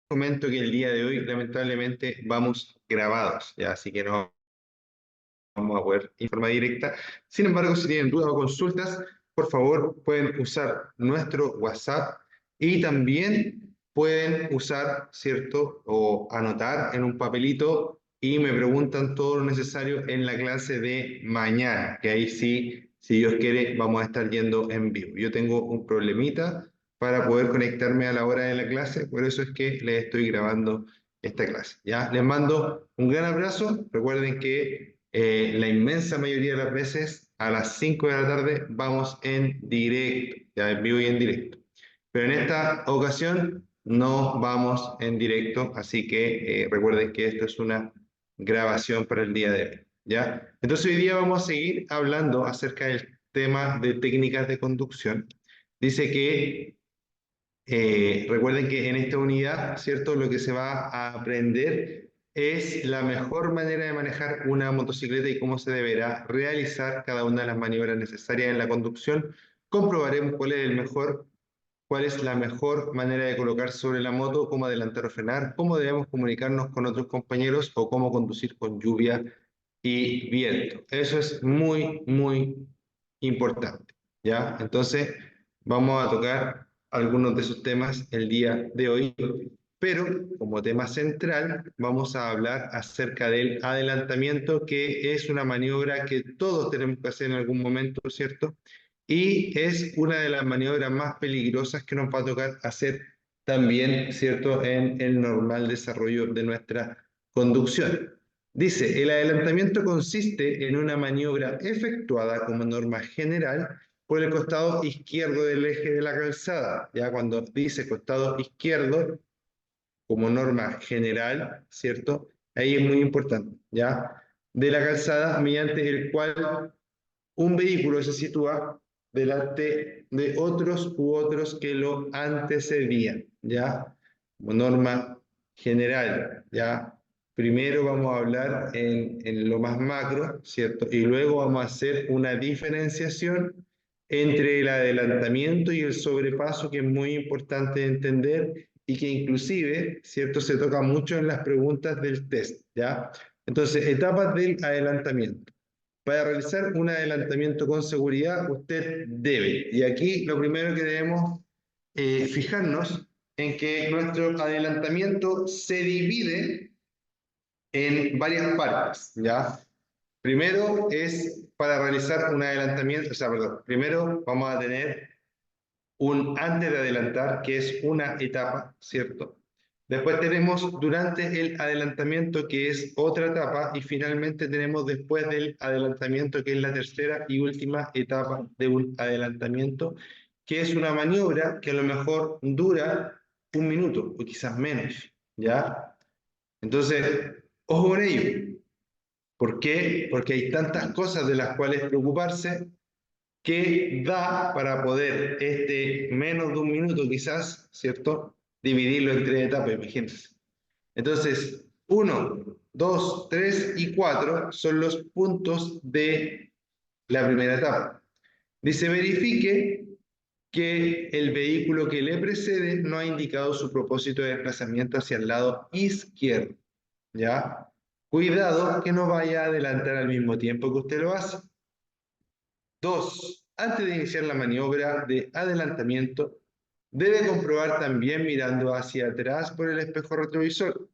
comento que el día de hoy lamentablemente vamos grabados, ¿ya? Así que no vamos a poder informar directa. Sin embargo, si tienen dudas o consultas, por favor pueden usar nuestro WhatsApp y también pueden usar, ¿cierto? O anotar en un papelito y me preguntan todo lo necesario en la clase de mañana, que ahí sí, si Dios quiere, vamos a estar yendo en vivo. Yo tengo un problemita para poder conectarme a la hora de la clase, por eso es que les estoy grabando esta clase. ¿Ya? Les mando un gran abrazo. Recuerden que la inmensa mayoría de las veces a las 5 de la tarde vamos en directo, ya en vivo y en directo. Pero en esta ocasión no vamos en directo, así que recuerden que esto es una grabación para el día de hoy. ¿Ya? Entonces hoy día vamos a seguir hablando acerca del tema de técnicas de conducción. Dice que recuerden que en esta unidad, ¿cierto? Lo que se va a aprender es la mejor manera de manejar una motocicleta y cómo se deberá realizar cada una de las maniobras necesarias en la conducción. Comprobaremos cuál es la mejor manera de colocar sobre la moto, cómo adelantar o frenar, cómo debemos comunicarnos con otros compañeros o cómo conducir con lluvia y viento. Eso es muy, muy importante, ¿ya? Entonces, vamos a tocar algunos de esos temas el día de hoy, pero como tema central vamos a hablar acerca del adelantamiento, que es una maniobra que todos tenemos que hacer en algún momento, ¿cierto? Y es una de las maniobras más peligrosas que nos va a tocar hacer también, ¿cierto?, en el normal desarrollo de nuestra conducción. Dice, el adelantamiento consiste en una maniobra efectuada como norma general por el costado izquierdo del eje de la calzada. Ya cuando dice costado izquierdo como norma general, ¿cierto? Ahí es muy importante, ¿ya? De la calzada mediante el cual un vehículo se sitúa delante de otros u otros que lo antecedían, ¿ya? Como norma general, ¿ya? Primero vamos a hablar en lo más macro, ¿cierto? Y luego vamos a hacer una diferenciación entre el adelantamiento y el sobrepaso, que es muy importante entender y que inclusive, ¿cierto? Se toca mucho en las preguntas del test, ¿ya? Entonces, etapas del adelantamiento. Para realizar un adelantamiento con seguridad, usted debe, y aquí lo primero que debemos fijarnos en que nuestro adelantamiento se divide en varias partes, ¿ya? Primero es para realizar un adelantamiento, o sea, perdón, primero vamos a tener un antes de adelantar, que es una etapa, ¿cierto? Después tenemos durante el adelantamiento, que es otra etapa, y finalmente tenemos después del adelantamiento, que es la tercera y última etapa de un adelantamiento, que es una maniobra que a lo mejor dura un minuto o quizás menos, ¿ya? Entonces, ojo con ello. ¿Por qué? Porque hay tantas cosas de las cuales preocuparse que da para poder menos de un minuto quizás, ¿cierto? Dividirlo en tres etapas, imagínense. Entonces, 1, 2, 3 y 4 son los puntos de la primera etapa. Dice, verifique que el vehículo que le precede no ha indicado su propósito de desplazamiento hacia el lado izquierdo, ¿ya? Cuidado que no vaya a adelantar al mismo tiempo que usted lo hace. 2. Antes de iniciar la maniobra de adelantamiento, debe comprobar también mirando hacia atrás por el espejo retrovisor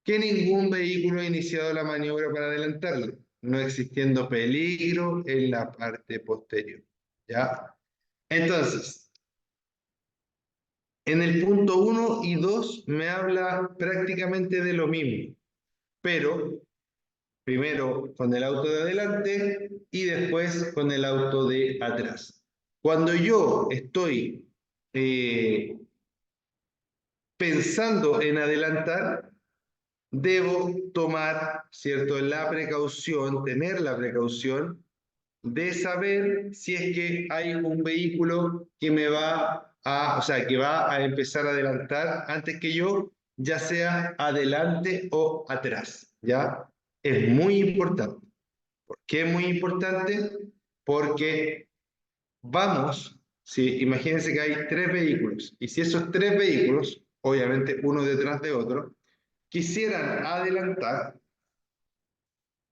que ningún vehículo ha iniciado la maniobra para adelantarlo, no existiendo peligro en la parte posterior. ¿Ya? Entonces, en el punto 1 y 2 me habla prácticamente de lo mismo, pero primero con el auto de adelante y después con el auto de atrás. Cuando yo estoy pensando en adelantar, debo tomar, ¿cierto?, la precaución, tener la precaución de saber si es que hay un vehículo que me va a, o sea, que va a empezar a adelantar antes que yo, ya sea adelante o atrás, ¿ya? Es muy importante. ¿Por qué es muy importante? Porque vamos, si imagínense que hay tres vehículos, y si esos tres vehículos obviamente uno detrás de otro, quisieran adelantar,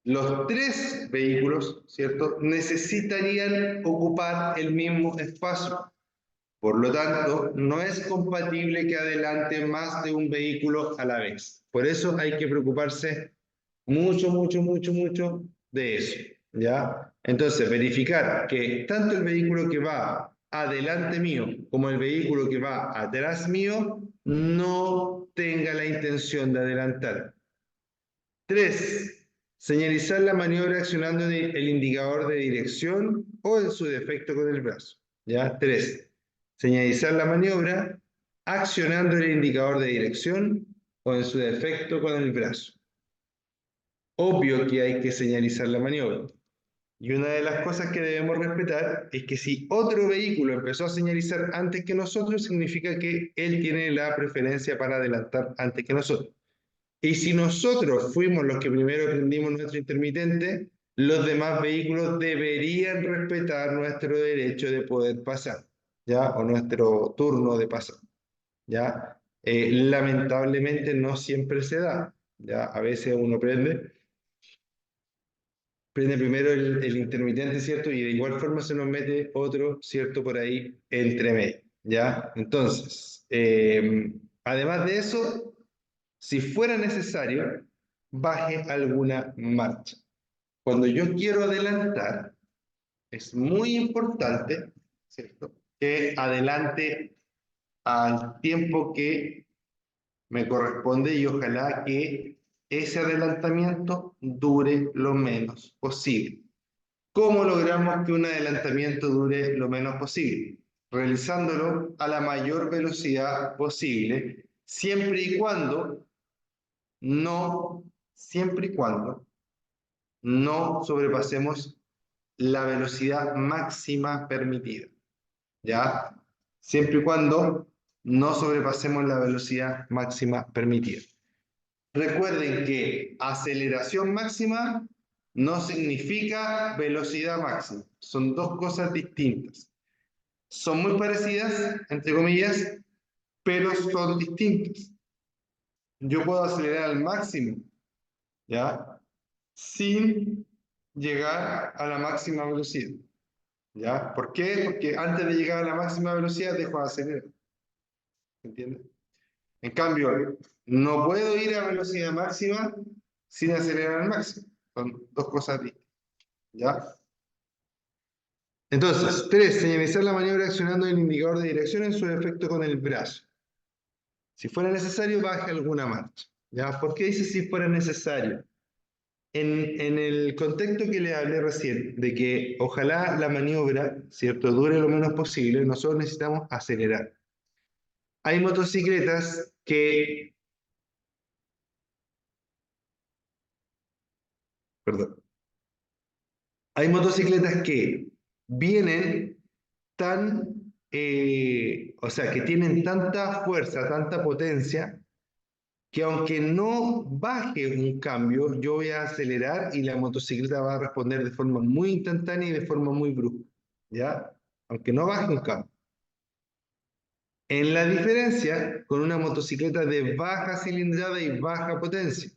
los tres vehículos, ¿cierto?, necesitarían ocupar el mismo espacio. Por lo tanto, no es compatible que adelante más de un vehículo a la vez. Por eso hay que preocuparse mucho, mucho, mucho, mucho de eso, ¿ya? Entonces, verificar que tanto el vehículo que va adelante mío como el vehículo que va atrás mío no tenga la intención de adelantar. 3. Señalizar la maniobra accionando el indicador de dirección o en su defecto con el brazo. ¿Ya? 3. Señalizar la maniobra accionando el indicador de dirección o en su defecto con el brazo. Obvio que hay que señalizar la maniobra. Y una de las cosas que debemos respetar es que si otro vehículo empezó a señalizar antes que nosotros, significa que él tiene la preferencia para adelantar antes que nosotros. Y si nosotros fuimos los que primero prendimos nuestro intermitente, los demás vehículos deberían respetar nuestro derecho de poder pasar, ¿ya? O nuestro turno de pasar, ¿ya? Lamentablemente no siempre se da, ¿ya? A veces uno prende primero el intermitente, ¿cierto? Y de igual forma se nos mete otro, ¿cierto? Por ahí entre medio, ¿ya? Entonces, además de eso, si fuera necesario, baje alguna marcha. Cuando yo quiero adelantar, es muy importante, ¿cierto?, que adelante al tiempo que me corresponde y ojalá que ese adelantamiento dure lo menos posible. ¿Cómo logramos que un adelantamiento dure lo menos posible? Realizándolo a la mayor velocidad posible, no, siempre y cuando no sobrepasemos la velocidad máxima permitida, ¿ya? Siempre y cuando no sobrepasemos la velocidad máxima permitida. Recuerden que aceleración máxima no significa velocidad máxima. Son dos cosas distintas. Son muy parecidas, entre comillas, pero son distintas. Yo puedo acelerar al máximo, ¿ya? Sin llegar a la máxima velocidad, ¿ya? ¿Por qué? Porque antes de llegar a la máxima velocidad dejo de acelerar, ¿entiendes? En cambio, no puedo ir a velocidad máxima sin acelerar al máximo. Son dos cosas distintas, ¿ya? Entonces, 3. Señalizar la maniobra accionando el indicador de dirección en su defecto con el brazo. Si fuera necesario, baje alguna marcha, ¿ya? ¿Por qué dice si fuera necesario? En el contexto que le hablé recién, de que ojalá la maniobra, ¿cierto?, dure lo menos posible, nosotros necesitamos acelerar. Hay motocicletas que, perdón, hay motocicletas que vienen o sea, que tienen tanta fuerza, tanta potencia, que aunque no baje un cambio, yo voy a acelerar y la motocicleta va a responder de forma muy instantánea y de forma muy brusca, ¿ya? Aunque no baje un cambio. En la diferencia con una motocicleta de baja cilindrada y baja potencia.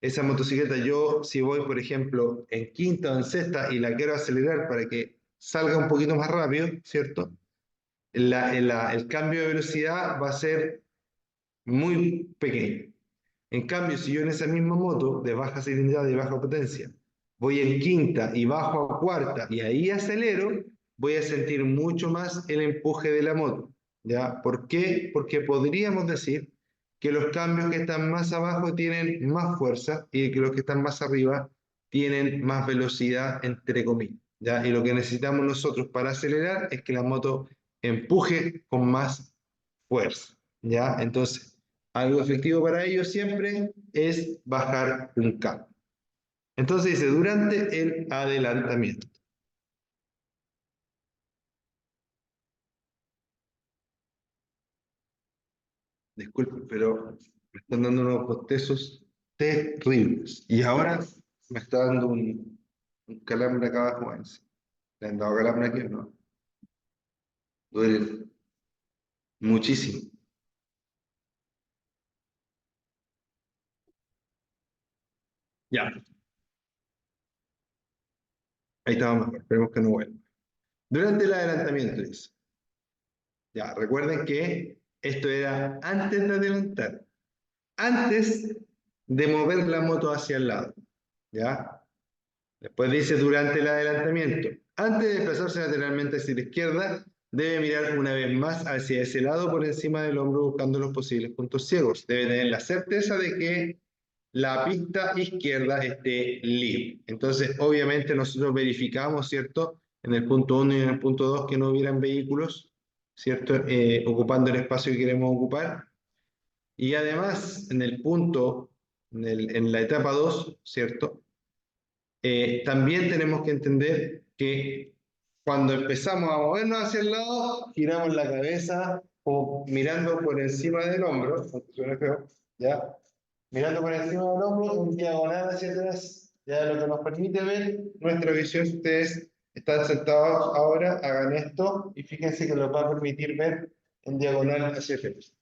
Esa motocicleta yo, si voy, por ejemplo, en quinta o en sexta y la quiero acelerar para que salga un poquito más rápido, ¿cierto? El cambio de velocidad va a ser muy pequeño. En cambio, si yo en esa misma moto de baja cilindrada y baja potencia voy en quinta y bajo a cuarta y ahí acelero, voy a sentir mucho más el empuje de la moto, ¿ya? ¿Por qué? Porque podríamos decir que los cambios que están más abajo tienen más fuerza y que los que están más arriba tienen más velocidad, entre comillas, ¿ya? Y lo que necesitamos nosotros para acelerar es que la moto empuje con más fuerza, ¿ya? Entonces, algo efectivo para ellos siempre es bajar un cambio. Entonces dice, durante el adelantamiento. Disculpen, pero me están dando unos bostezos terribles. Y ahora me está dando un calambre acá abajo. ¿Le han dado calambre aquí o no? Duele muchísimo. Ya, ahí estamos mejor, esperemos que no vuelva. Durante el adelantamiento, dice. Ya, recuerden que esto era antes de adelantar, antes de mover la moto hacia el lado. ¿Ya? Después dice durante el adelantamiento. Antes de desplazarse lateralmente hacia la izquierda, debe mirar una vez más hacia ese lado por encima del hombro buscando los posibles puntos ciegos. Debe tener la certeza de que la pista izquierda esté libre. Entonces, obviamente nosotros verificamos, ¿cierto? En el punto 1 y en el punto 2 que no hubieran vehículos, ¿cierto? Ocupando el espacio que queremos ocupar. Y además, en el punto, en la etapa 2, ¿cierto? También tenemos que entender que cuando empezamos a movernos hacia el lado, giramos la cabeza o mirando por encima del hombro, ¿ya? Mirando por encima del hombro, en diagonal hacia atrás, ya lo que nos permite ver nuestra visión. Si ustedes están sentados ahora, hagan esto y fíjense que los va a permitir ver en diagonal hacia atrás.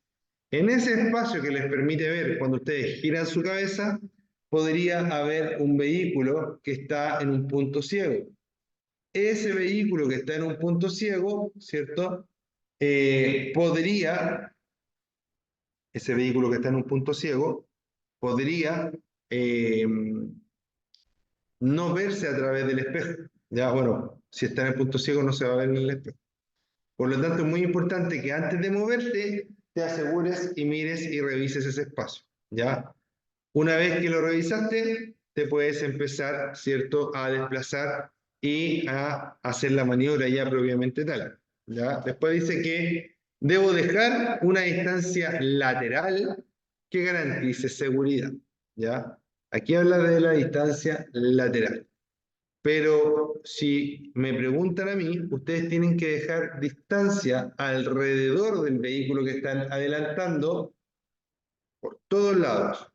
En ese espacio que les permite ver cuando ustedes giran su cabeza, podría haber un vehículo que está en un punto ciego. Ese vehículo que está en un punto ciego, ¿cierto? Ese vehículo que está en un punto ciego, podría eh, no verse a través del espejo. Ya, bueno, si está en el punto ciego no se va a ver en el espejo. Por lo tanto, es muy importante que antes de moverte, te asegures y mires y revises ese espacio. ¿Ya? Una vez que lo revisaste, te puedes empezar, ¿cierto?, a desplazar y a hacer la maniobra ya propiamente tal. ¿Ya? Después dice que debo dejar una distancia lateral que garantice seguridad. ¿Ya? Aquí habla de la distancia lateral. Pero si me preguntan a mí, ustedes tienen que dejar distancia alrededor del vehículo que están adelantando por todos lados,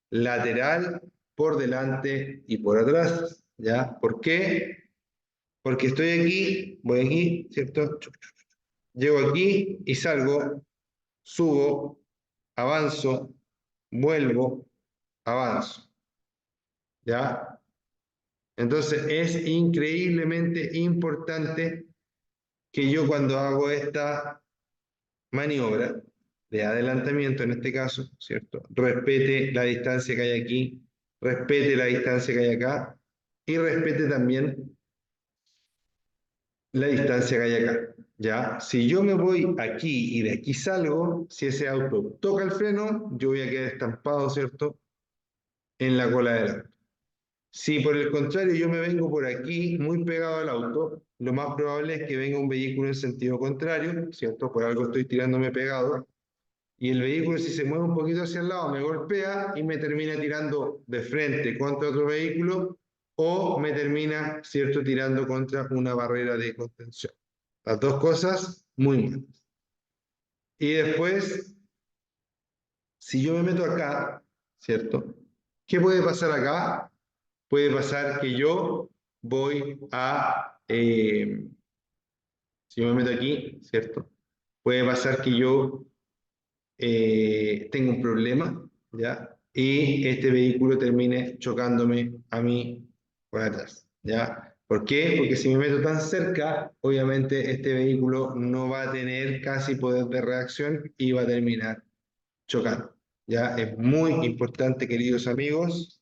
lateral, por delante y por atrás. ¿Ya? ¿Por qué? Porque estoy aquí, voy aquí, ¿cierto? Llego aquí y salgo, subo, avanzo, vuelvo, avanzo. ¿Ya? Entonces es increíblemente importante que yo cuando hago esta maniobra de adelantamiento, en este caso, ¿cierto? Respete la distancia que hay aquí, respete la distancia que hay acá y respete también la distancia que hay acá. ¿Ya? Si yo me voy aquí y de aquí salgo, si ese auto toca el freno, yo voy a quedar estampado, ¿cierto? En la cola del auto. Si por el contrario yo me vengo por aquí muy pegado al auto, lo más probable es que venga un vehículo en sentido contrario, ¿cierto? Por algo estoy tirándome pegado. Y el vehículo, si se mueve un poquito hacia el lado, me golpea y me termina tirando de frente contra otro vehículo o me termina, ¿cierto?, tirando contra una barrera de contención. Las dos cosas muy malas. Y después, si yo me meto acá, ¿cierto? ¿Qué puede pasar acá? Puede pasar que yo voy a, si yo me meto aquí, ¿cierto? Puede pasar que yo tenga un problema, ¿ya? Y este vehículo termine chocándome a mí por atrás, ¿ya? ¿Por qué? Porque si me meto tan cerca, obviamente este vehículo no va a tener casi poder de reacción y va a terminar chocando, ¿ya? Es muy importante, queridos amigos,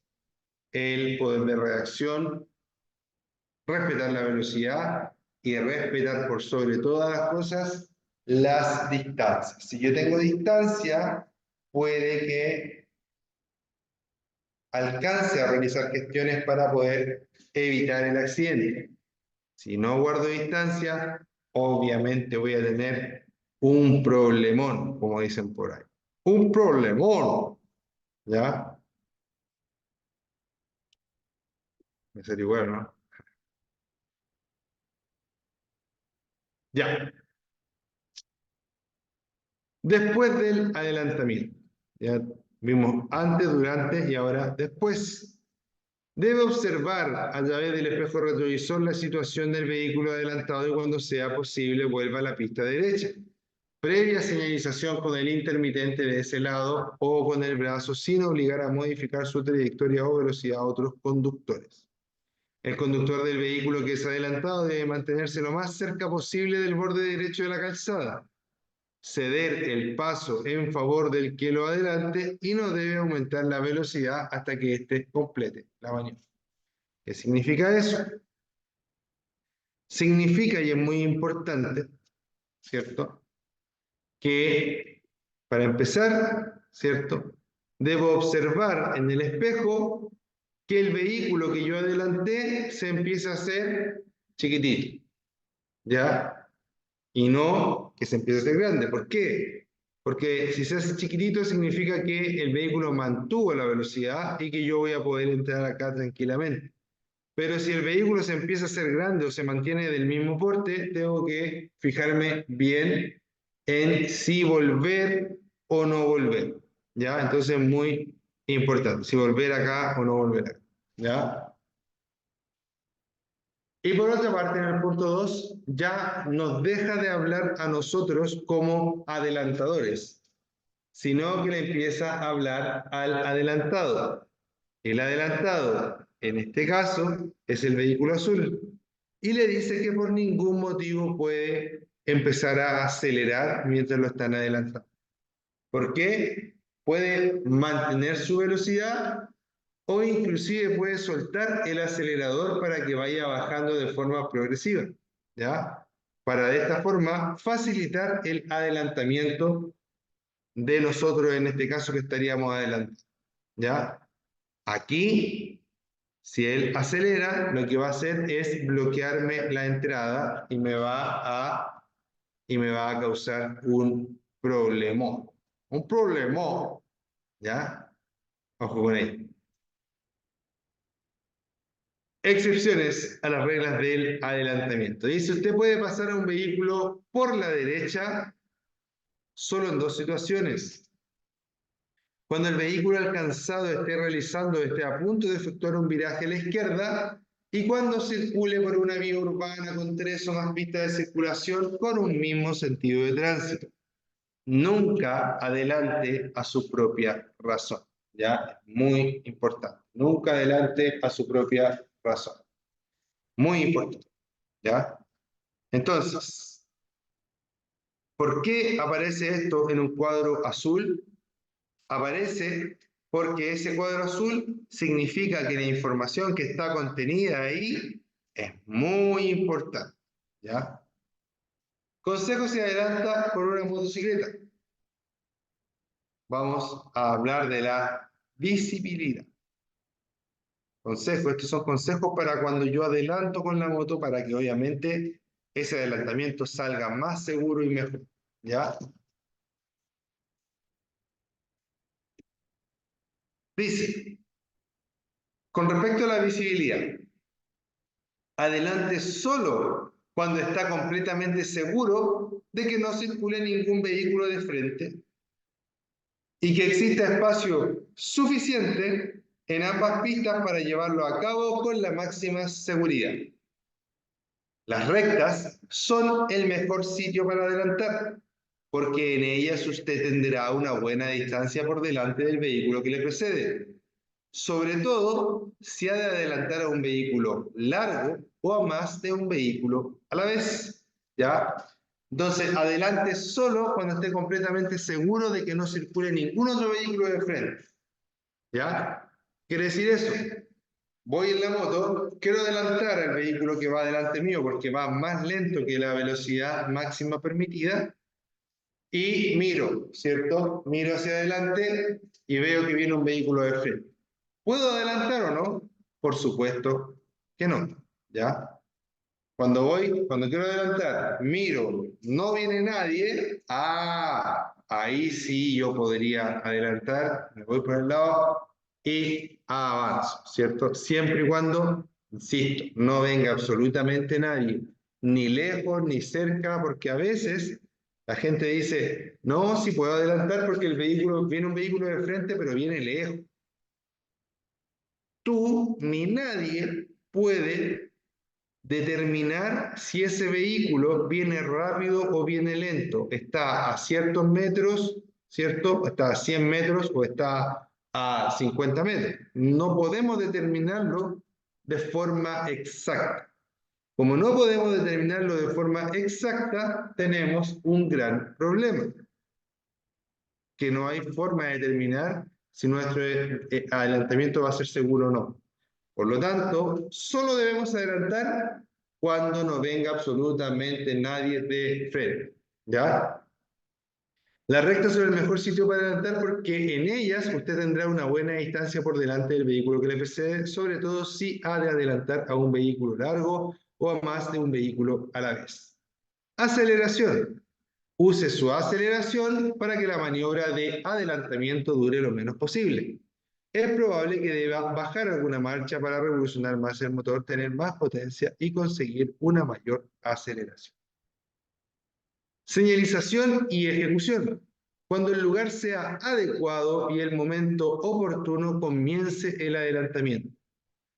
el poder de reacción, respetar la velocidad y respetar por sobre todas las cosas las distancias. Si yo tengo distancia, puede que alcance a realizar gestiones para poder evitar el accidente. Si no guardo distancia, obviamente voy a tener un problemón, como dicen por ahí. Un problemón, ¿ya? Me sería igual, ¿no? Ya. Después del adelantamiento. Ya vimos antes, durante y ahora después. Debe observar a través del espejo retrovisor la situación del vehículo adelantado y cuando sea posible vuelva a la pista derecha. previa señalización con el intermitente de ese lado o con el brazo sin obligar a modificar su trayectoria o velocidad a otros conductores. El conductor del vehículo que es adelantado debe mantenerse lo más cerca posible del borde derecho de la calzada, ceder el paso en favor del que lo adelante y no debe aumentar la velocidad hasta que éste complete la maniobra. ¿Qué significa eso? Significa, y es muy importante, ¿cierto?, que para empezar, ¿cierto?, debo observar en el espejo que el vehículo que yo adelanté se empieza a hacer chiquitito, ¿ya? Y no que se empiece a hacer grande. ¿Por qué? Porque si se hace chiquitito significa que el vehículo mantuvo la velocidad y que yo voy a poder entrar acá tranquilamente. Pero si el vehículo se empieza a hacer grande o se mantiene del mismo porte, tengo que fijarme bien en si volver o no volver, ¿ya? Entonces es muy importante, si volver acá o no volver acá, ¿ya? Y por otra parte, en el punto 2, ya nos deja de hablar a nosotros como adelantadores, sino que le empieza a hablar al adelantado. El adelantado, en este caso, es el vehículo azul. Y le dice que por ningún motivo puede empezar a acelerar mientras lo están adelantando. ¿Por qué? Puede mantener su velocidad o inclusive puede soltar el acelerador para que vaya bajando de forma progresiva, ¿ya? Para de esta forma facilitar el adelantamiento de nosotros, en este caso que estaríamos adelante, ¿ya? Aquí, si él acelera, lo que va a hacer es bloquearme la entrada y me va a causar un problemón. Un problemón, ¿ya? Ojo con ello. Excepciones a las reglas del adelantamiento. Dice, usted puede pasar a un vehículo por la derecha solo en dos situaciones. Cuando el vehículo alcanzado esté a punto de efectuar un viraje a la izquierda y cuando circule por una vía urbana con 3 o más pistas de circulación con un mismo sentido de tránsito. Nunca adelante a su propia razón. ¿Ya? Muy importante. Nunca adelante a su propia razón. Muy importante. ¿Ya? Entonces, ¿por qué aparece esto en un cuadro azul? Aparece porque ese cuadro azul significa que la información que está contenida ahí es muy importante, ¿ya? Consejo si adelanta por una motocicleta. Vamos a hablar de la visibilidad. Consejo, estos son consejos para cuando yo adelanto con la moto para que obviamente ese adelantamiento salga más seguro y mejor, ¿ya? Dice, con respecto a la visibilidad, adelante solo cuando está completamente seguro de que no circule ningún vehículo de frente y que exista espacio suficiente en ambas pistas para llevarlo a cabo con la máxima seguridad. Las rectas son el mejor sitio para adelantar, porque en ellas usted tendrá una buena distancia por delante del vehículo que le precede. Sobre todo si ha de adelantar a un vehículo largo o a más de un vehículo a la vez, ¿ya? Entonces, adelante solo cuando esté completamente seguro de que no circule ningún otro vehículo de frente, ¿ya? Quiere decir eso. Voy en la moto, quiero adelantar al vehículo que va delante mío porque va más lento que la velocidad máxima permitida y miro, ¿cierto? Miro hacia adelante y veo que viene un vehículo de frente. ¿Puedo adelantar o no? Por supuesto que no, ¿ya? Cuando quiero adelantar, miro, no viene nadie, ahí sí yo podría adelantar, me voy por el lado y avanzo, ¿cierto? Siempre y cuando, insisto, no venga absolutamente nadie, ni lejos ni cerca, porque a veces la gente dice, no, sí puedo adelantar porque viene un vehículo de frente, pero viene lejos. Tú ni nadie puede determinar si ese vehículo viene rápido o viene lento. Está a ciertos metros, ¿cierto? Está a 100 metros o está a 50 metros. No podemos determinarlo de forma exacta. Como no podemos determinarlo de forma exacta, tenemos un gran problema, que no hay forma de determinar si nuestro adelantamiento va a ser seguro o no. Por lo tanto, solo debemos adelantar cuando no venga absolutamente nadie de frente, ¿ya? Las rectas son el mejor sitio para adelantar porque en ellas usted tendrá una buena distancia por delante del vehículo que le precede, sobre todo si ha de adelantar a un vehículo largo o a más de un vehículo a la vez. Aceleración. Use su aceleración para que la maniobra de adelantamiento dure lo menos posible. Es probable que deba bajar alguna marcha para revolucionar más el motor, tener más potencia y conseguir una mayor aceleración. Señalización y ejecución. Cuando el lugar sea adecuado y el momento oportuno, comience el adelantamiento.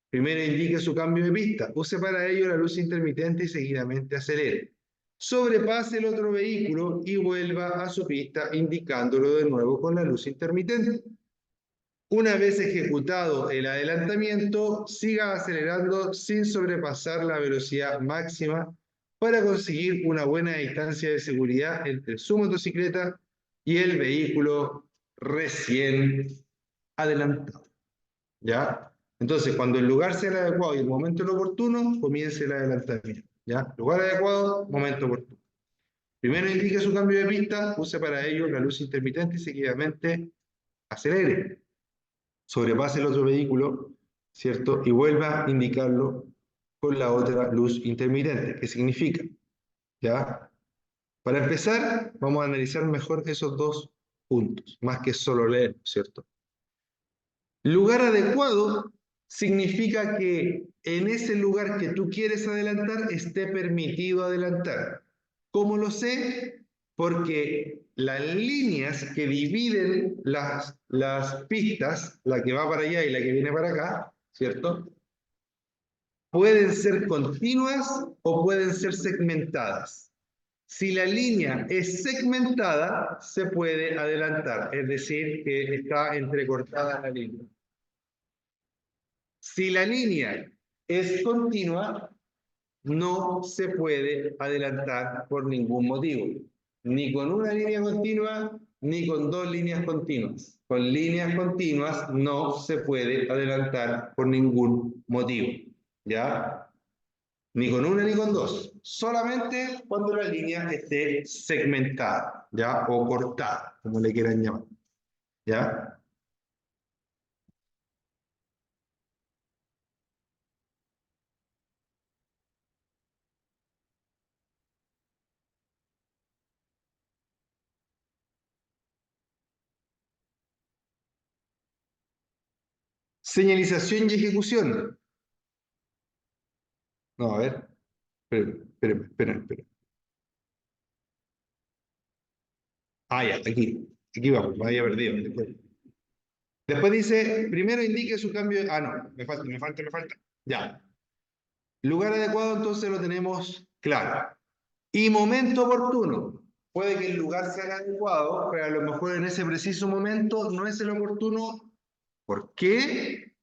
Primero indique su cambio de pista. Use para ello la luz intermitente y seguidamente acelere. Sobrepase el otro vehículo y vuelva a su pista indicándolo de nuevo con la luz intermitente. Una vez ejecutado el adelantamiento, siga acelerando sin sobrepasar la velocidad máxima para conseguir una buena distancia de seguridad entre su motocicleta y el vehículo recién adelantado. ¿Ya? Entonces, cuando el lugar sea el adecuado y el momento es oportuno, comience el adelantamiento. ¿Ya? Lugar adecuado, momento oportuno. Primero indique su cambio de pista, use para ello la luz intermitente y seguidamente acelere. Sobrepase el otro vehículo, ¿cierto? Y vuelva a indicarlo con la otra luz intermitente. ¿Qué significa? ¿Ya? Para empezar, vamos a analizar mejor esos dos puntos, más que solo leer, ¿cierto? Lugar adecuado significa que en ese lugar que tú quieres adelantar esté permitido adelantar. ¿Cómo lo sé? Porque las líneas que dividen las pistas, la que va para allá y la que viene para acá, ¿cierto? Pueden ser continuas o pueden ser segmentadas. Si la línea es segmentada, se puede adelantar, es decir, que está entrecortada la línea. Si la línea es continua, no se puede adelantar por ningún motivo, ni con una línea continua, ni con dos líneas continuas. Con líneas continuas no se puede adelantar por ningún motivo, ¿ya? Ni con una ni con dos, solamente cuando la línea esté segmentada, ¿ya? O cortada, como le quieran llamar, ¿ya? Señalización y ejecución. No, a ver, espera. Ah, ya, aquí vamos, me había perdido. Después dice, primero indique su cambio. Ah, no, me falta. Ya. Lugar adecuado, entonces lo tenemos claro. Y momento oportuno. Puede que el lugar sea el adecuado, pero a lo mejor en ese preciso momento no es el oportuno. ¿Por qué?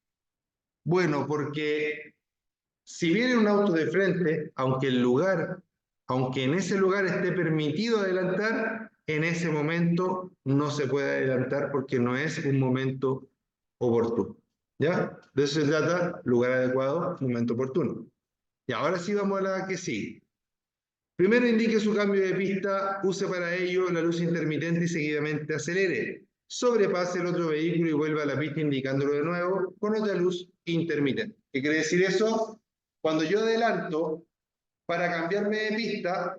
Bueno, porque si viene un auto de frente, aunque en ese lugar esté permitido adelantar, en ese momento no se puede adelantar porque no es un momento oportuno. ¿Ya? De eso se trata, lugar adecuado, momento oportuno. Y ahora sí vamos a la que sigue. Primero indique su cambio de pista, use para ello la luz intermitente y seguidamente acelere. Sobrepase el otro vehículo y vuelva a la pista indicándolo de nuevo con otra luz intermitente. ¿Qué quiere decir eso? Cuando yo adelanto, para cambiarme de pista,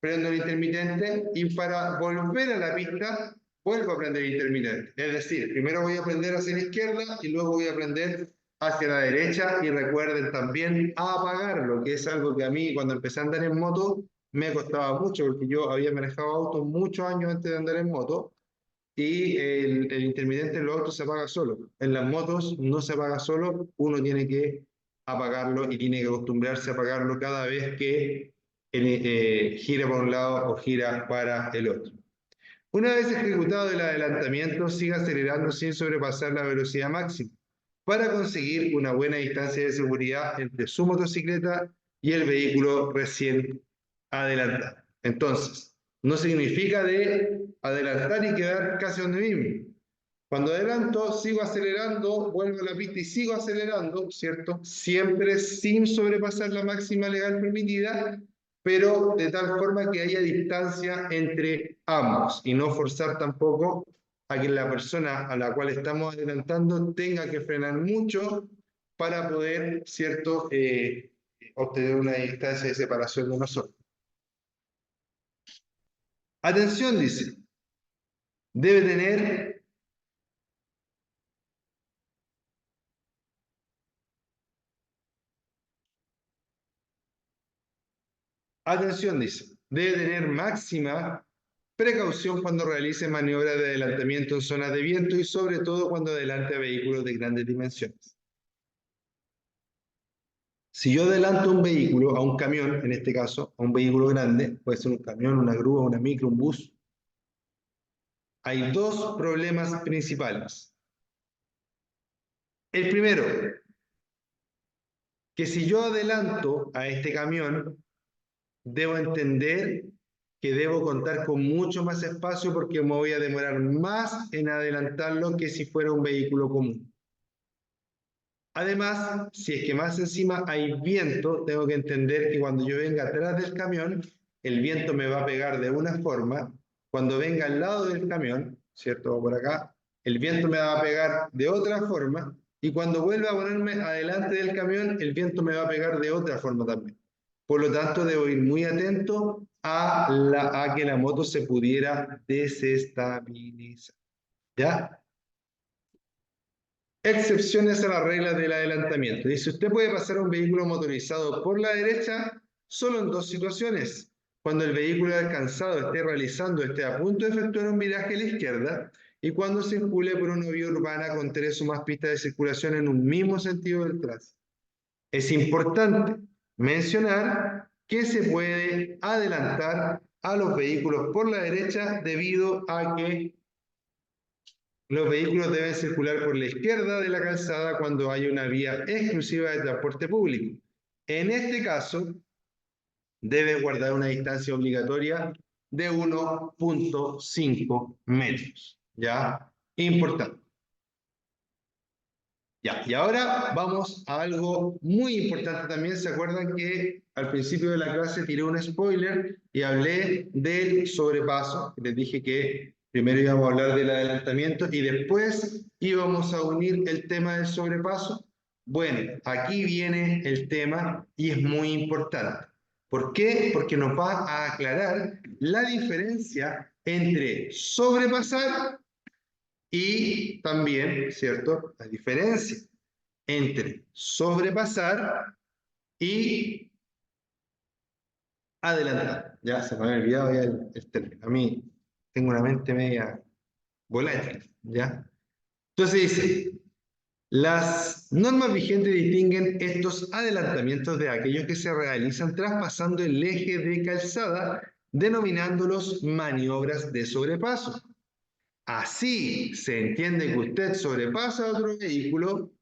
prendo el intermitente y para volver a la pista, vuelvo a prender el intermitente. Es decir, primero voy a prender hacia la izquierda y luego voy a prender hacia la derecha y recuerden también apagarlo, que es algo que a mí cuando empecé a andar en moto me costaba mucho porque yo había manejado autos muchos años antes de andar en moto y el intermitente en los autos se apaga solo. En las motos no se apaga solo, uno tiene que apagarlo y tiene que acostumbrarse a apagarlo cada vez que gira para un lado o gira para el otro. Una vez ejecutado el adelantamiento, siga acelerando sin sobrepasar la velocidad máxima para conseguir una buena distancia de seguridad entre su motocicleta y el vehículo recién adelantado. Entonces, no significa de adelantar y quedar casi donde mismo. Cuando adelanto, sigo acelerando, vuelvo a la pista y sigo acelerando, ¿cierto? Siempre sin sobrepasar la máxima legal permitida, pero de tal forma que haya distancia entre ambos y no forzar tampoco a que la persona a la cual estamos adelantando tenga que frenar mucho para poder, ¿cierto?, obtener una distancia de separación de nosotros. Atención, dice, debe tener atención, dice, debe tener máxima precaución cuando realice maniobras de adelantamiento en zonas de viento y sobre todo cuando adelante a vehículos de grandes dimensiones. Si yo adelanto un vehículo, a un camión en este caso, a un vehículo grande, puede ser un camión, una grúa, una micro, un bus, hay dos problemas principales. El primero, que si yo adelanto a este camión, debo entender que debo contar con mucho más espacio porque me voy a demorar más en adelantarlo que si fuera un vehículo común. Además, si es que más encima hay viento, tengo que entender que cuando yo venga atrás del camión, el viento me va a pegar de una forma. Cuando venga al lado del camión, ¿cierto? Por acá, el viento me va a pegar de otra forma. Y cuando vuelva a ponerme adelante del camión, el viento me va a pegar de otra forma también. Por lo tanto, debo ir muy atento a que la moto se pudiera desestabilizar. ¿Ya? Excepciones a la regla del adelantamiento. Dice, usted puede pasar un vehículo motorizado por la derecha solo en dos situaciones. Cuando el vehículo alcanzado esté a punto de efectuar un viraje a la izquierda y cuando circule por una vía urbana con tres o más pistas de circulación en un mismo sentido del tránsito. Es importante mencionar que se puede adelantar a los vehículos por la derecha debido a que los vehículos deben circular por la izquierda de la calzada cuando hay una vía exclusiva de transporte público. En este caso, debe guardar una distancia obligatoria de 1.5 metros. ¿Ya? Importante. Ya, y ahora vamos a algo muy importante también. ¿Se acuerdan que al principio de la clase tiré un spoiler y hablé del sobrepaso? Les dije que primero íbamos a hablar del adelantamiento y después íbamos a unir el tema del sobrepaso. Bueno, aquí viene el tema y es muy importante. ¿Por qué? Porque nos va a aclarar la diferencia entre sobrepasar y también, ¿cierto?, la diferencia entre sobrepasar y adelantar. Ya se me había olvidado ya el término. A mí tengo una mente media volátil, ¿ya? Entonces dice, las normas vigentes distinguen estos adelantamientos de aquellos que se realizan traspasando el eje de calzada, denominándolos maniobras de sobrepaso. Así se entiende que usted sobrepasa a otro vehículo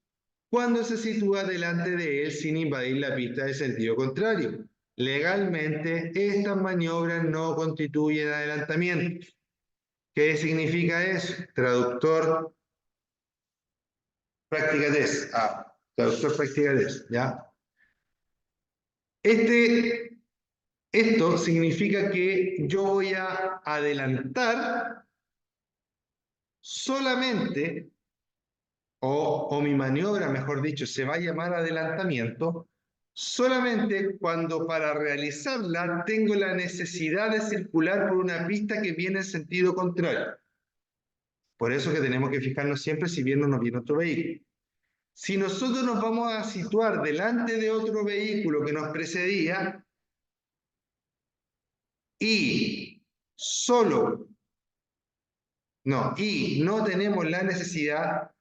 cuando se sitúa delante de él sin invadir la pista de sentido contrario. Legalmente, estas maniobras no constituyen adelantamiento. ¿Qué significa eso? Traductor, práctica test. Traductor, práctica test, ¿ya? Esto significa que yo voy a adelantar solamente o mi maniobra, mejor dicho, se va a llamar adelantamiento, solamente cuando para realizarla tengo la necesidad de circular por una pista que viene en sentido contrario. Por eso que tenemos que fijarnos siempre si viene o no viene otro vehículo. Si nosotros nos vamos a situar delante de otro vehículo que nos precedía y y no tenemos la necesidad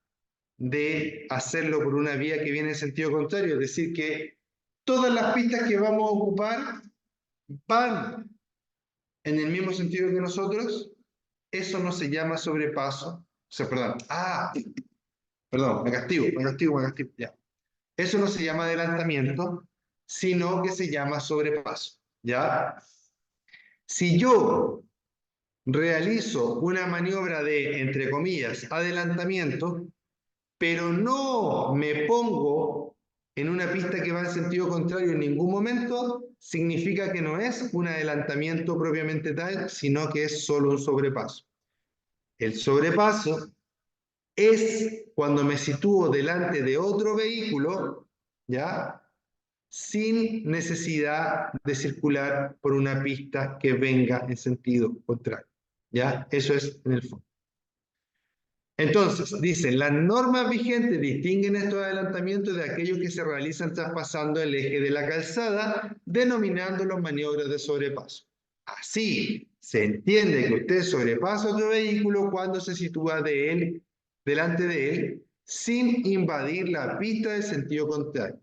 de hacerlo por una vía que viene en sentido contrario, es decir, que todas las pistas que vamos a ocupar van en el mismo sentido que nosotros. Eso no se llama sobrepaso. O sea, perdón, me castigo, ya. Eso no se llama adelantamiento, sino que se llama sobrepaso, ¿ya? Si yo realizo una maniobra de, entre comillas, adelantamiento, pero no me pongo en una pista que va en sentido contrario en ningún momento, significa que no es un adelantamiento propiamente tal, sino que es solo un sobrepaso. El sobrepaso es cuando me sitúo delante de otro vehículo, ¿ya? Sin necesidad de circular por una pista que venga en sentido contrario, ¿ya? Eso es en el fondo. Entonces, dicen, las normas vigentes distinguen estos adelantamientos de aquellos que se realizan traspasando el eje de la calzada, denominándolos maniobras de sobrepaso. Así, se entiende que usted sobrepasa otro vehículo cuando se sitúa delante de él, sin invadir la pista de sentido contrario.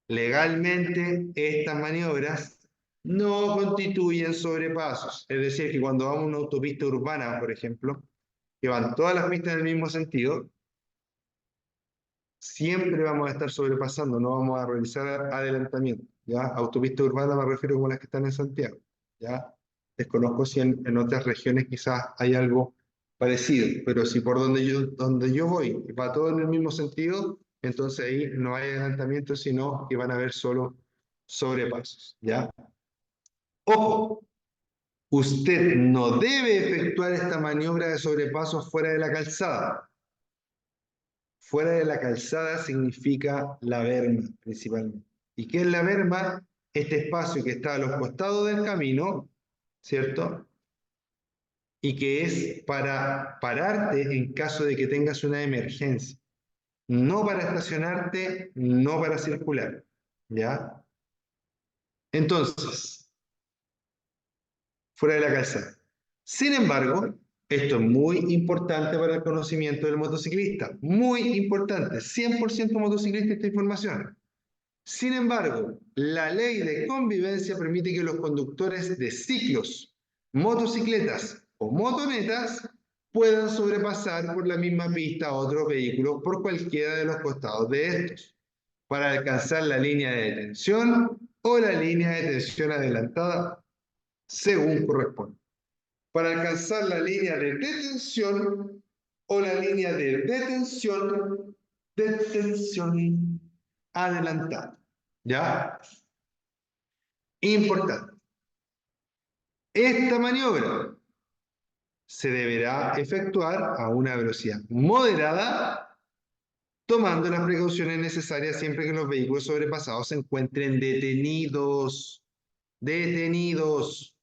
Legalmente, estas maniobras no constituyen sobrepasos. Es decir, que cuando vamos a una autopista urbana, por ejemplo, que van todas las pistas en el mismo sentido, siempre vamos a estar sobrepasando, no vamos a realizar adelantamiento. ¿Ya? Autopista urbana me refiero como las que están en Santiago. ¿Ya? Desconozco si en otras regiones quizás hay algo parecido, pero si por donde yo voy va todo en el mismo sentido, entonces ahí no hay adelantamiento, sino que van a haber solo sobrepasos. ¿Ya? Ojo, usted no debe efectuar esta maniobra de sobrepaso fuera de la calzada. Fuera de la calzada significa la berma, principalmente. ¿Y qué es la berma? Este espacio que está a los costados del camino, ¿cierto? Y que es para pararte en caso de que tengas una emergencia. No para estacionarte, no para circular, ¿ya? Entonces, fuera de la calzada. Sin embargo, esto es muy importante para el conocimiento del motociclista. Muy importante. 100% motociclista esta información. Sin embargo, la ley de convivencia permite que los conductores de ciclos, motocicletas o motonetas puedan sobrepasar por la misma pista a otros vehículos por cualquiera de los costados de estos, para alcanzar la línea de detención o la línea de detención adelantada, según corresponde. Para alcanzar la línea de detención o la línea de detención adelantada. ¿Ya? Importante. Esta maniobra se deberá efectuar a una velocidad moderada, tomando las precauciones necesarias siempre que los vehículos sobrepasados se encuentren detenidos. Detenidos.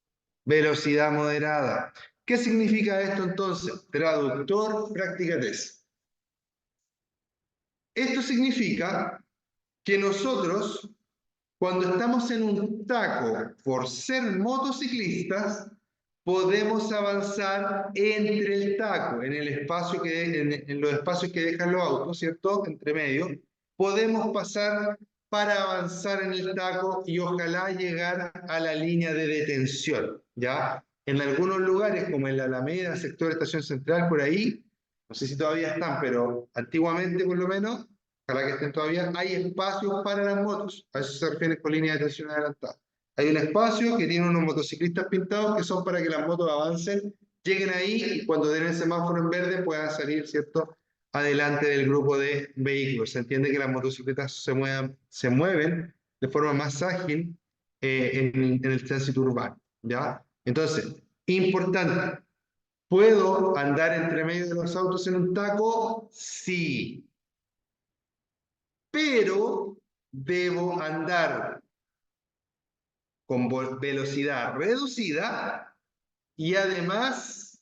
Velocidad moderada. ¿Qué significa esto entonces? Traductor, práctica test. Esto significa que nosotros, cuando estamos en un taco por ser motociclistas, podemos avanzar entre el taco, en el espacio en los espacios que dejan los autos, ¿cierto? Entre medio, podemos pasar para avanzar en el taco y ojalá llegar a la línea de detención, ¿ya? En algunos lugares, como en la Alameda, sector Estación Central, por ahí, no sé si todavía están, pero antiguamente por lo menos, ojalá que estén todavía, hay espacios para las motos, a eso se refiere con línea de detención adelantada. Hay un espacio que tiene unos motociclistas pintados que son para que las motos avancen, lleguen ahí y cuando den el semáforo en verde puedan salir, ¿cierto?, adelante del grupo de vehículos. Se entiende que las motocicletas se mueven de forma más ágil en el tránsito urbano, ¿ya? Entonces, importante, ¿puedo andar entre medio de los autos en un taco? Sí, pero debo andar con velocidad reducida y además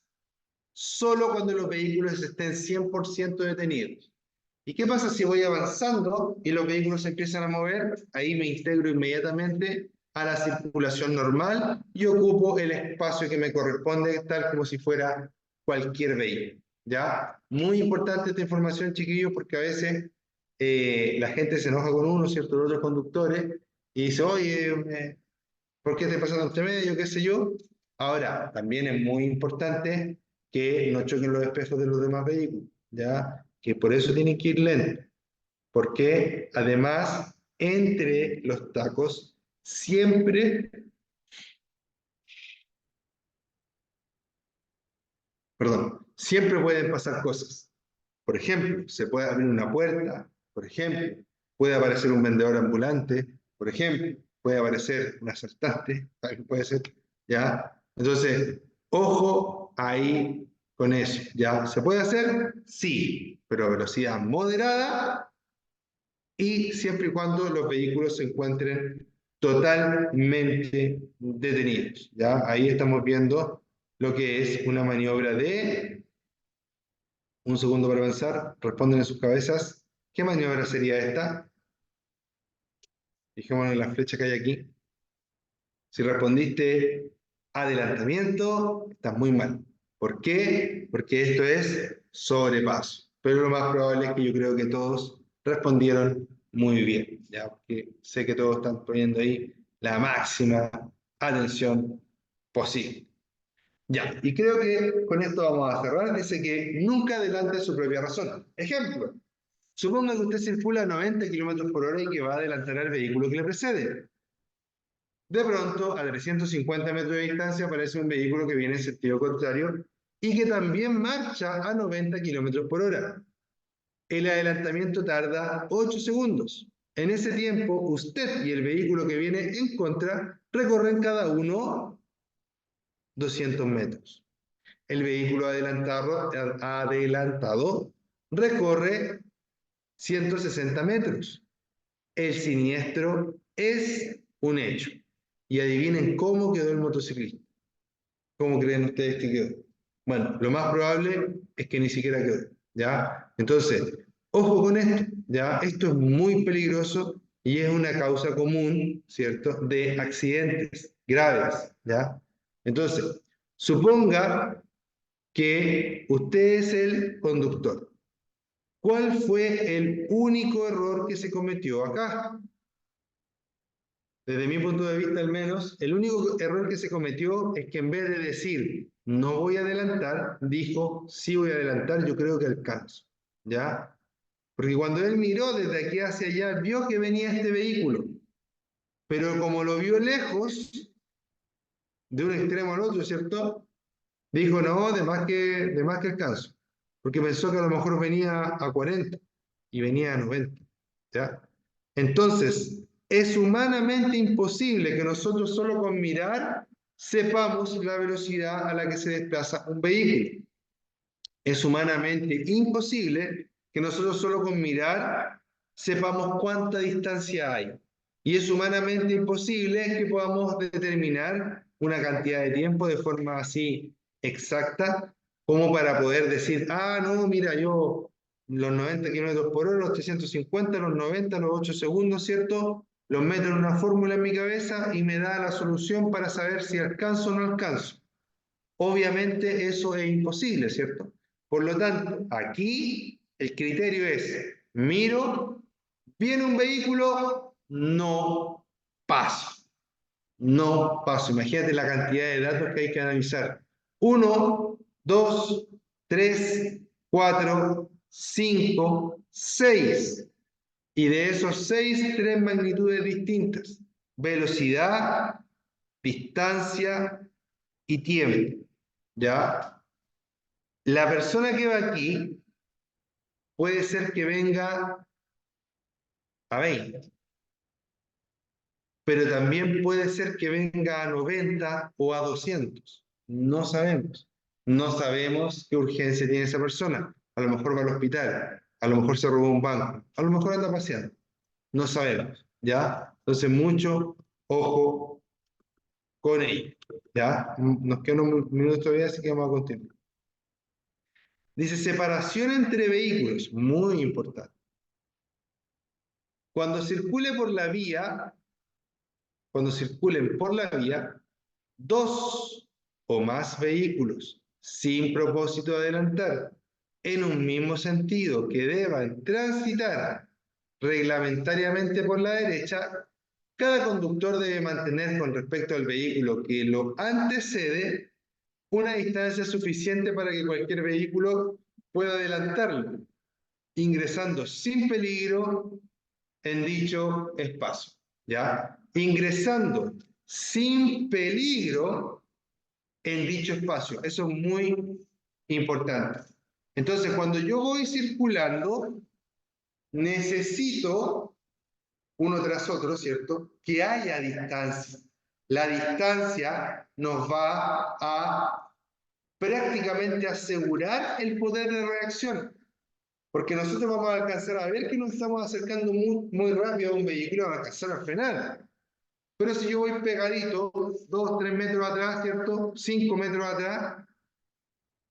solo cuando los vehículos estén 100% detenidos. ¿Y qué pasa si voy avanzando y los vehículos se empiezan a mover? Ahí me integro inmediatamente a la circulación normal y ocupo el espacio que me corresponde, tal como si fuera cualquier vehículo. ¿ya? Muy importante esta información, chiquillos, porque a veces la gente se enoja con uno, ¿cierto? Los otros conductores, y dice, oye, ¿por qué te pasando entre medio? ¿Qué sé yo? Ahora, también es muy importante que no choquen los espejos de los demás vehículos, ¿ya? Que por eso tienen que ir lento, porque además, entre los tacos, siempre, perdón, siempre pueden pasar cosas. Por ejemplo, se puede abrir una puerta, por ejemplo, puede aparecer un vendedor ambulante, por ejemplo, puede aparecer un asaltante, también puede ser, ¿ya? Entonces, ojo ahí con eso, ¿ya? ¿Se puede hacer? Sí, pero a velocidad moderada y siempre y cuando los vehículos se encuentren totalmente detenidos, ¿ya? Ahí estamos viendo lo que es una maniobra de un segundo para pensar, responden en sus cabezas. ¿Qué maniobra sería esta? Fijémonos en la flecha que hay aquí. Si respondiste adelantamiento, estás muy mal. ¿Por qué? Porque esto es sobrepaso. Pero lo más probable es que yo creo que todos respondieron muy bien, ¿ya? Porque sé que todos están poniendo ahí la máxima atención posible. Ya, y creo que con esto vamos a cerrar. Dice que nunca adelante su propia razón. Ejemplo, suponga que usted circula a 90 kilómetros por hora y que va a adelantar al vehículo que le precede. De pronto, a 350 metros de distancia aparece un vehículo que viene en sentido contrario y que también marcha a 90 kilómetros por hora. El adelantamiento tarda 8 segundos. En ese tiempo, usted y el vehículo que viene en contra recorren cada uno 200 metros. El vehículo adelantado recorre 160 metros. El siniestro es un hecho. Y adivinen cómo quedó el motociclista. ¿Cómo creen ustedes que quedó? Bueno, lo más probable es que ni siquiera quedó, ¿ya? Entonces, ojo con esto, ¿ya? Esto es muy peligroso y es una causa común, ¿cierto?, de accidentes graves, ¿ya? Entonces, suponga que usted es el conductor. ¿Cuál fue el único error que se cometió acá? Desde mi punto de vista, al menos, el único error que se cometió es que en vez de decir no voy a adelantar, dijo sí voy a adelantar, yo creo que alcanzo. ¿Ya? Porque cuando él miró desde aquí hacia allá, vio que venía este vehículo, pero como lo vio lejos, de un extremo al otro, ¿cierto? Dijo no, de más que alcanzo. Porque pensó que a lo mejor venía a 40 y venía a 90. ¿Ya? Entonces, es humanamente imposible que nosotros solo con mirar sepamos la velocidad a la que se desplaza un vehículo. Es humanamente imposible que nosotros solo con mirar sepamos cuánta distancia hay. Y es humanamente imposible que podamos determinar una cantidad de tiempo de forma así exacta como para poder decir, ah, no, mira, yo los 90 kilómetros por hora, los 350, los 90, los 8 segundos, ¿cierto? Los meto en una fórmula en mi cabeza y me da la solución para saber si alcanzo o no alcanzo. Obviamente eso es imposible, ¿cierto? Por lo tanto, aquí el criterio es, miro, viene un vehículo, no paso, no paso. Imagínate la cantidad de datos que hay que analizar. 1, 2, 3, 4, 5, 6. Y de esos 6, 3 magnitudes distintas. Velocidad, distancia y tiempo. ¿Ya? La persona que va aquí puede ser que venga a 20, pero también puede ser que venga a 90 o a 200. No sabemos. No sabemos qué urgencia tiene esa persona. A lo mejor va al hospital, a lo mejor se robó un banco, a lo mejor anda paseando. No sabemos, ¿ya? Entonces, mucho ojo con ello, ¿ya? Nos quedan unos minutos todavía, así que vamos a continuar. Dice separación entre vehículos, muy importante. Cuando circule por la vía, cuando circulen por la vía, dos o más vehículos sin propósito de adelantar en un mismo sentido que deban transitar reglamentariamente por la derecha, cada conductor debe mantener con respecto al vehículo que lo antecede una distancia suficiente para que cualquier vehículo pueda adelantarlo, ingresando sin peligro en dicho espacio, ¿ya? Ingresando sin peligro en dicho espacio. Eso es muy importante. Entonces, cuando yo voy circulando, necesito, uno tras otro, ¿cierto?, que haya distancia. La distancia nos va a prácticamente asegurar el poder de reacción, porque nosotros vamos a alcanzar a ver que nos estamos acercando muy rápido a un vehículo, vamos a alcanzar a frenar. Pero si yo voy pegadito, 2, 3 metros atrás, ¿cierto?, 5 metros atrás,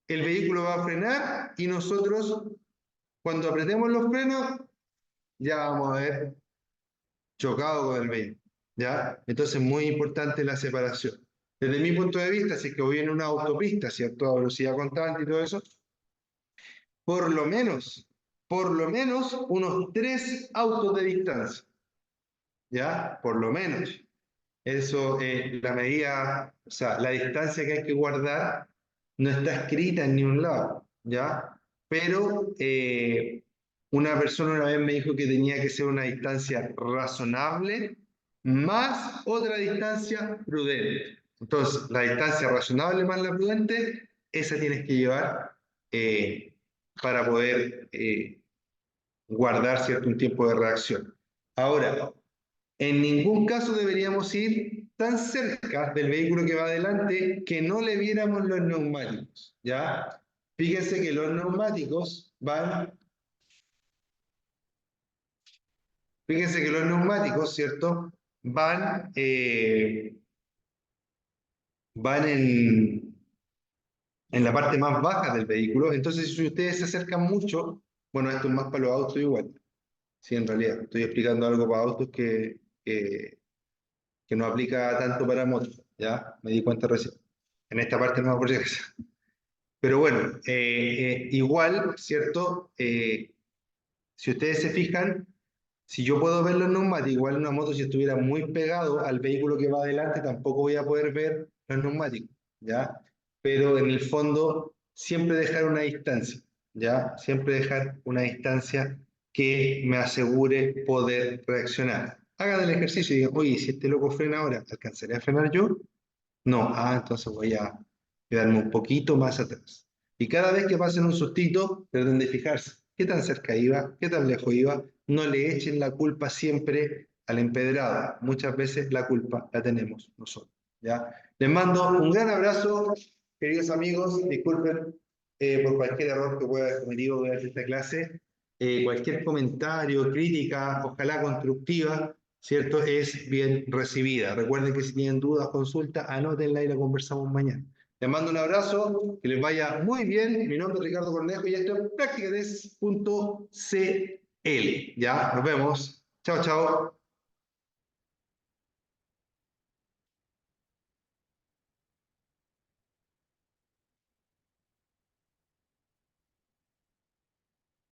el vehículo va a frenar y nosotros, cuando apretemos los frenos, ya vamos a ver chocado con el vehículo, ¿ya? Entonces, muy importante la separación. Desde mi punto de vista, si es que voy en una autopista, ¿cierto?, a velocidad constante y todo eso, por lo menos unos 3 autos de distancia, ¿ya? Por lo menos. Eso, la medida, o sea, la distancia que hay que guardar no está escrita en ningún lado, ¿ya? Pero una persona una vez me dijo que tenía que ser una distancia razonable más otra distancia prudente. Entonces, la distancia razonable más la prudente, esa tienes que llevar para poder guardar cierto un tiempo de reacción. Ahora, en ningún caso deberíamos ir tan cerca del vehículo que va adelante que no le viéramos los neumáticos, ¿ya? Fíjense que los neumáticos van, fíjense que los neumáticos, ¿cierto?, van en la parte más baja del vehículo. Entonces, si ustedes se acercan mucho, bueno, esto es más para los autos igual. Sí, en realidad, estoy explicando algo para autos que no aplica tanto para motos, ¿ya? Me di cuenta recién. En esta parte no va a poder. Pero bueno, igual, ¿cierto? Si ustedes se fijan, si yo puedo ver los neumáticos, igual una moto si estuviera muy pegado al vehículo que va adelante, tampoco voy a poder ver los neumáticos, ¿ya? Pero en el fondo, siempre dejar una distancia, ¿ya? Siempre dejar una distancia que me asegure poder reaccionar. Hagan el ejercicio y digan, oye, si este loco frena ahora, ¿alcanzaré a frenar yo? No, entonces voy a quedarme un poquito más atrás. Y cada vez que pasen un sustito, traten de fijarse qué tan cerca iba, qué tan lejos iba. No le echen la culpa siempre al empedrado. Muchas veces la culpa la tenemos nosotros, ¿ya? Les mando un gran abrazo, queridos amigos. Disculpen por cualquier error que pueda haber cometido durante esta clase. Cualquier comentario, crítica, ojalá constructiva, ¿cierto?, es bien recibida. Recuerden que si tienen dudas, consultas, anótenla y la conversamos mañana. Les mando un abrazo, que les vaya muy bien. Mi nombre es Ricardo Cornejo y esto es practicates.cl. Ya, nos vemos. Chao, chao.